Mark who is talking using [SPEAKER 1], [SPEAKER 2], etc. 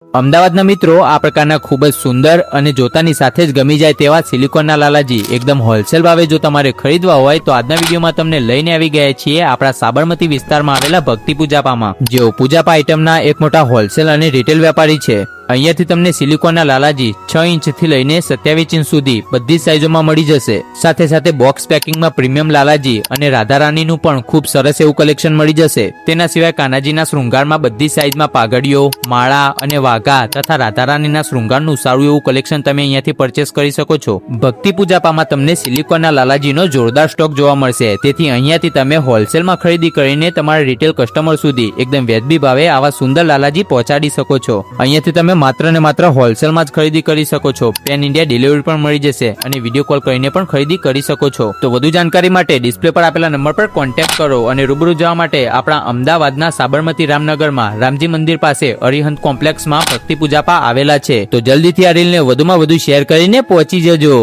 [SPEAKER 1] અમદાવાદના મિત્રો આ પ્રકારના ખૂબ જ સુંદર અને જોતાની સાથે જ ગમી જાય તેવા સિલિકોનના લાલાજી એકદમ હોલસેલ ભાવે જો તમારે ખરીદવા હોય તો આજના વિડીયોમાં તમને લઈને આવી ગયા છીએ આપણા સાબરમતી વિસ્તારમાં આવેલા ભક્તિ પૂજાપામાં, જેઓ પૂજાપા આઇટમના એક મોટા હોલસેલ અને રિટેલ વેપારી છે। અહીંયાથી તમને સિલિકોનના લાલાજી 6 ઇંચથી લઈને 27 ઇંચ સુધી બધી જ સાઇઝોમાં મળી જશે। સાથે સાથે બોક્સ પેકિંગમાં પ્રીમિયમ લાલાજી અને રાધારાણીનું પણ ખૂબ સરસ એવું કલેક્શન મળી જશે। તેના સિવાય કાનાજીના શૃંગારમાં બધી સાઇઝમાં પાઘડીઓ, માળા અને વાઘા તથા રાધારાણીના શૃંગારનું સારું એવું કલેક્શન તમે અહીંયાથી પરચેસ કરી શકો છો। ભક્તિ પૂજાપામાં તમને સિલિકોનના લાલાજીનો જોરદાર સ્ટોક જોવા મળશે, તેથી અહીંયાથી તમે હોલસેલમાં ખરીદી કરીને તમારા રિટેલ કસ્ટમર સુધી એકદમ વ્યાજબી ભાવે આવા સુંદર લાલાજી પહોંચાડી શકો છો। અહીંયાથી તમે માત્ર ને માત્ર હોલસેલમાં જ ખરીદી કરી શકો છો। પેન ઇન્ડિયા ડિલિવરી પણ મળી જશે અને વિડીયો કોલ કરીને પણ ખરીદી કરી શકો છો। તો વધુ જાણકારી માટે ડિસ્પ્લે પર આપેલા નંબર પર કોન્ટેક્ટ કરો અને રૂબરૂ જવા માટે આપણા અમદાવાદના સાબરમતી રામનગરમાં રામજી મંદિર પાસે અરિહંત કોમ્પ્લેક્સમાં ભક્તિ પૂજાપા આવેલા છે। તો જલ્દીથી આ રીલને વધુમાં વધુ શેર કરીને પહોંચી જજો।